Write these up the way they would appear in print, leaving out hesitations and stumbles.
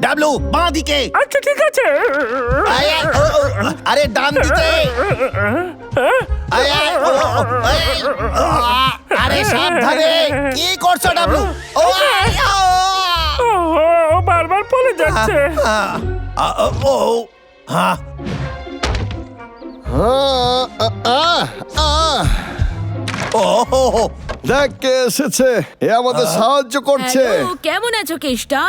W বাঁ দিকে। আচ্ছা ঠিক আছে। আরে ডান দিকে। আরে সাবধানে, কি করছো ডাবলু? ও বারবার পড়ে যাচ্ছে। দেখ কে এসেছে, এ আমাদের সাহায্য করছে। হ্যালো, কেমন আছো কেষ্টা?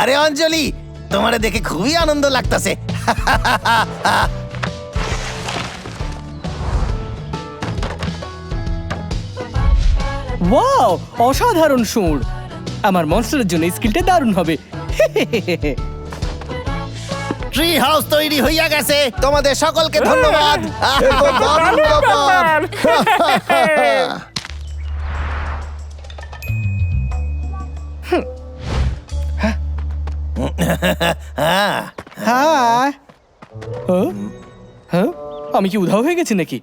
আরে অঞ্জলি, তোমারে দেখে খুবই আনন্দ লাগতাছে। ওয়াও, অসাধারণ সুর। আমার মনস্টারের জন্য স্কিলটা দারুণ হবে। ট্রি হাউস তৈরি হইয়া গেছে, তোমাদের সকলকে ধন্যবাদ। এ তো দারুণ ব্যাপার। হ্যাঁ, হ্যাঁ, আমি কি উধাও হয়ে গেছি নাকি?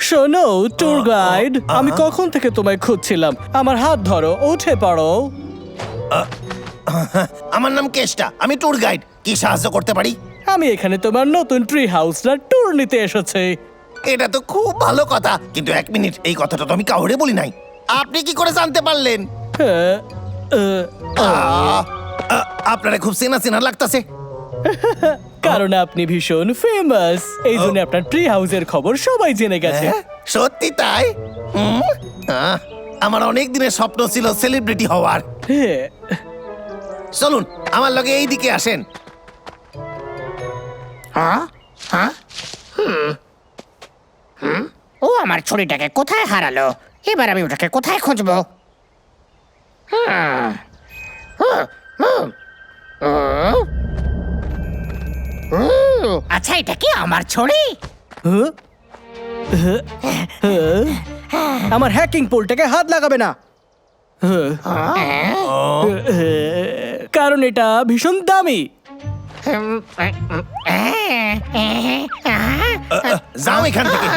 শোনো ট্যুর গাইড, আমি কখন থেকে তোমায় খুঁজছিলাম। আমার হাত ধরো, উঠে পড়ো। আমার নাম কেষ্টা, আমি ট্যুর গাইড। কি সাহায্য করতে পারি? আমি এখানে তোমার নতুন ট্রি হাউসটা ট্যুর নিতে এসেছি। এটা তো খুব ভালো কথা, কিন্তু এক মিনিট, এই কথাটা তো আমি কাউরে বলি নাই। আপনি কি করে জানতে পারলেন? হ্যাঁ, আপনারা খুব চেনা চেনা লাগতাছে। কারণ আপনি ভীষণ ফেমাস, এই জন্য আপনার ট্রি হাউসের খবর সবাই জেনে গেছে। সত্যি তাই? আমার অনেক দিনের স্বপ্ন ছিল সেলিব্রিটি হওয়ার। হ্যাঁ, চলুন আমার লগে এই দিকে আসেন। ও আমার ছড়িটাকে কোথায় হারালো? এবার আমি ওটাকে কোথায় খুঁজবো? আচ্ছা, এটা কি আমার ছড়ি? আমার হ্যাকিং পোলটাকে হাত লাগাবে না, কারণ এটা ভীষণ দামি। যাও এখান থেকে,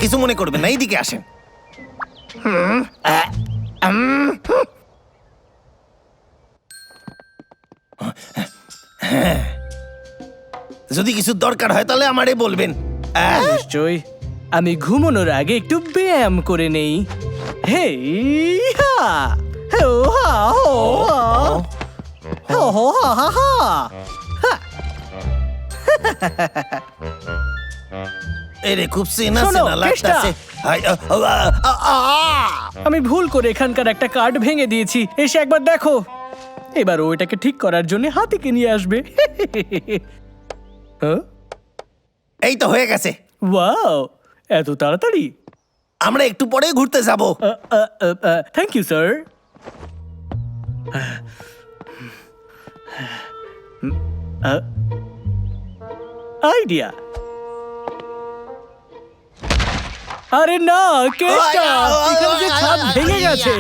কিছু মনে করবেন না, এইদিকে আসেন। যদি কিছু দরকার হয় তাহলে আমারে বলবেন। নিশ্চয়ই, আমি ঘুমানোর আগে একটু ব্যায়াম করে নেই। হে হা, হো হা, হো হা, হো হো হা হা হা। এরে খুব চেনা শোনো, চেনা লাগতাছে। আমি ভুল করে এখানকার একটা কার্ড ভেঙে দিয়েছি, এসে একবার দেখো। এবার ওইটাকে ঠিক করার জন্য হাতিকে নিয়ে আসবে। এই তো হয়ে গেছে। ওয়াও, এত তাড়াতাড়ি? আমরা একটু পরে ঘুরতে যাব। Thank you sir. আইডিয়া। আরে না কেষ্টা, এখানে যে ছাদ ভেঙে গেছে।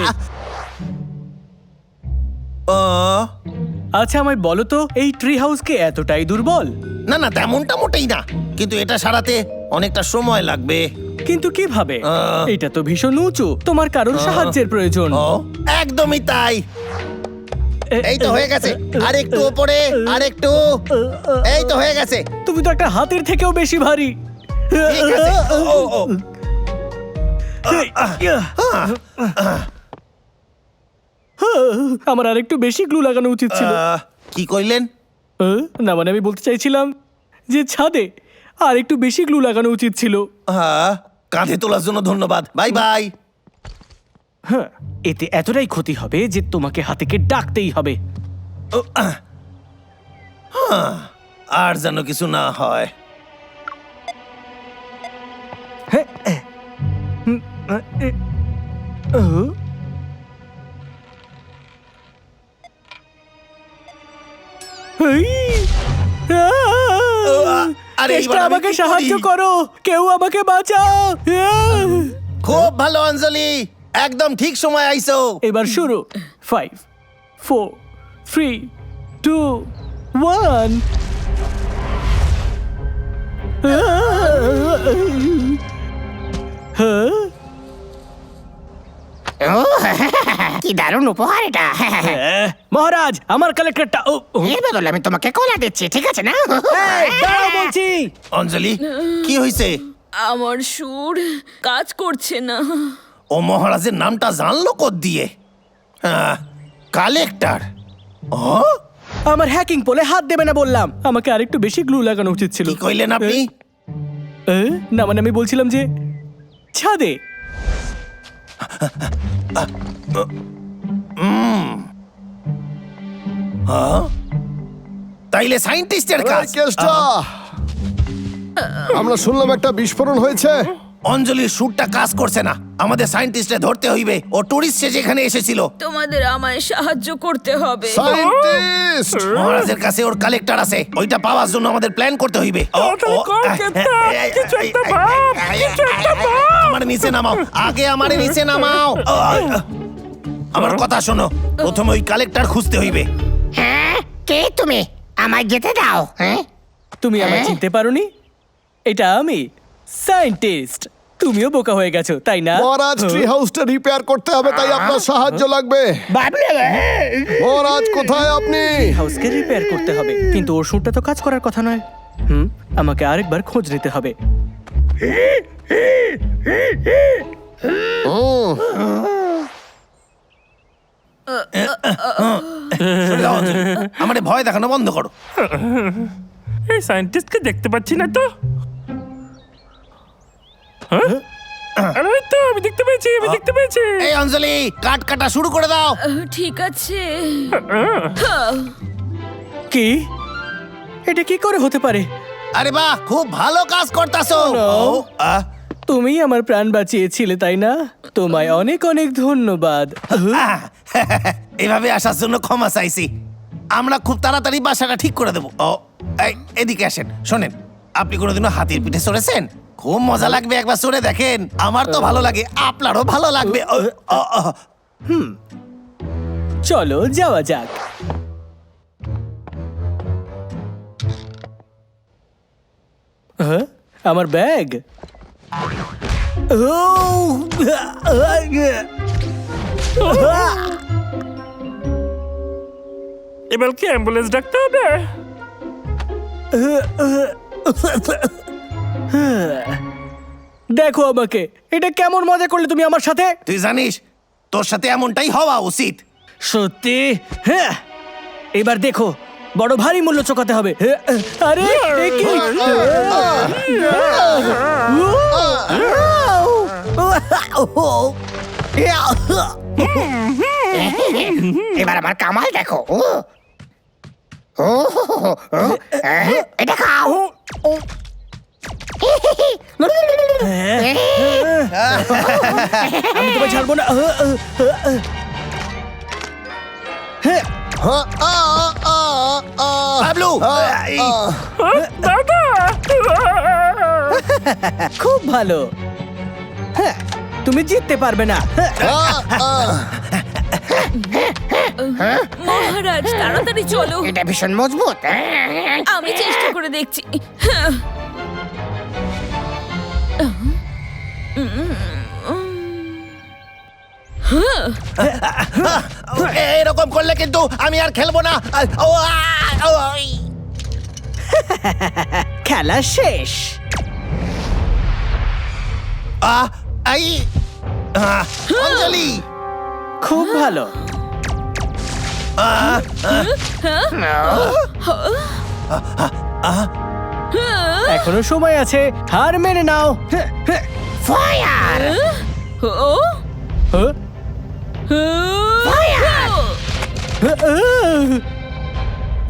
আচ্ছা আমায় বলো তো, এই ট্রি হাউস কি এতটাই দুর্বল? না না, তেমনটা মোটেই না, কিন্তু এটা সারাতে অনেকটা সময় লাগবে। কিন্তু কিভাবে? এটা তো ভীষণ উঁচু, তোমার কারোর সাহায্যের প্রয়োজন। একদমই তাই। এই তো হয়ে গেছে, আর একটু উপরে, আর একটু। এই তো হয়ে গেছে। তুমি তো একটা হাতির থেকেও বেশি ভারী। ঠিক আছে। আমার আর একটু বেশি গ্লু লাগানো উচিত ছিল। কি কইলেন? না মানে আমি বলতে চাইছিলাম যে ছাদে আর একটু বেশি গ্লু লাগানো উচিত ছিল। কাঁধে তোলার জন্য ধন্যবাদ। Bye bye. হ্যাঁ, এতে এতটাই ক্ষতি হবে যে তোমাকে হাতিকে ডাকতেই হবে। আর যেন কিছু না হয়। আমাকে সাহায্য করো, কেউ আমাকে বাঁচাও। খুব ভালো অঞ্জলি, একদম ঠিক সময় আইছো। এবার শুরু। 5 4 3 2 1। হ্যাঁ? ও, কি দারুণ উপহার এটা। মহারাজ আমার কালেক্টরটা এর বদলে আমি তোমাকে কলা দিচ্ছি, ঠিক আছে না? দাঁড়াও বলছি। অঞ্জলি কি হয়েছে? আমার সুর কাজ করছে না। ও মহারাজের নামটা জানলো কোথ দিয়ে? কালেক্টর। ও আমার হ্যাকিং পোলে হাত দেবে না বললাম, আমাকে আরেকটু বেশি গ্লু লাগানো উচিত ছিল। কি কইলেন আপনি? না মানে আমি বলছিলাম যে ছাদে। তাইলে সায়েন্টিস্টের কাজ। এই কেসটা আমরা শুনলাম একটা বিস্ফোরণ হয়েছে। অঞ্জলির সুরটা কাজ করছে না, আমাদের সায়েন্টিস্টে ধরতে হইবে। ও টুরিস্ট সে যেখানে এসেছিল। তোমাদের আমায় সাহায্য করতে হবে। সায়েন্টিস্ট মহারাজের কাছে ওর কালেক্টর আছে, ওইটা পাওয়ার জন্য আমাদের প্ল্যান করতে হইবে। আমার নিচে নামাও, আগে আমারে নিচে নামাও। আমার কথা শোনো, প্রথমে ওই কালেক্টর খুঁজতে হইবে। হ্যাঁ, কে তুমি? আমায় যেতে দাও। হ্যাঁ, তুমি আমায় চিনতে পারোনি? এটা আমি সায়েন্টিস্ট। তুমিও বোকা হয়ে গেছো তাই না? মহারাজ ট্রি হাউসটা রিপেয়ার করতে হবে, তাই আপনার সাহায্য লাগবে। মহারাজ কোথায় আপনি? হাউসকে রিপেয়ার করতে হবে, কিন্তু ওর সুরটা তো কাজ করার কথা নয়। আমাকে আরেকবার খোঁজ নিতে হবে। আমারে ভয় দেখানো বন্ধ করো। এই সায়েন্টিস্টকে দেখতে পাচ্ছি না তো। হ্যাঁ? আরে ওই তো আমি দেখতে পেয়েছি, আমি দেখতে পেয়েছি। এই অঞ্জলি, কাট কাটা শুরু করে দাও। ঠিক আছে। কি? এটা কি করে হতে পারে? আরে বাহ, খুব ভালো কাজ করতাছো। তুমি আমার প্রাণ বাঁচিয়েছিলে তাই না? তোমায় অনেক অনেক ধন্যবাদ। এভাবে আসার জন্য ক্ষমা চাইছি। আমরা খুব তাড়াতাড়ি বাসাটা ঠিক করে দেবো। এদিকে আসেন, শোনেন, আপনি কোনোদিনও হাতির পিঠে চড়েছেন? খুব মজা লাগবে, একবার চড়ে দেখেন। আমার তো ভালো লাগে, আপনারও ভালো লাগবে। চলো যাওয়া যাক। আমার ব্যাগ। এবার কি অ্যাম্বুলেন্স ডাকতে হবে? দেখো আমাকে, এটা কেমন মজা করলে তুমি আমার সাথে? তুই জানিস তোর সাথে এমনটাই হওয়া উচিত। সত্যি? হ্যাঁ, এবার দেখো, বড় ভারী মূল্য চোকাতে হবে। আরে এ কি? এবার আমার কামাল দেখো। ও, এটা খাও। আমি তোমায় ছাড়বো না। বাবলু, দাদা খুব ভালো। হ্যাঁ, তুমি জিততে পারবে না। মহারাজ তাড়াতাড়ি চলো। এটা ভীষণ মজবুত। আমি চেষ্টা করে দেখছি। এরকম করলে কিন্তু আমি আর খেলবো না। খেলা শেষ। অঞ্জলি, খুব ভালো। এখনো সময় আছে, হার মেনে নাও। ফায়ার! ও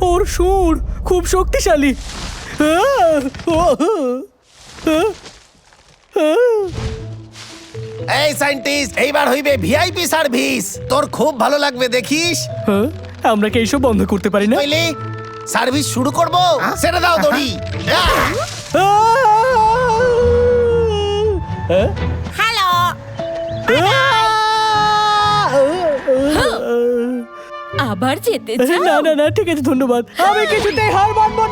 ওর সুর খুব শক্তিশালী। এই সায়েন্টিস্ট, এইবার হইবে ভিআইপি সার্ভিস। তোর খুব ভালো লাগবে, দেখিস। আমরা কি এইসব বন্ধ করতে পারি না? বুঝলি, সার্ভিস শুরু করব। ছেড়ে দাও দড়ি। হ্যালো! আবার যেতে চাও? না না না, ঠিক আছে, ধন্যবাদ। আমি কিছুতেই হার মানবো না।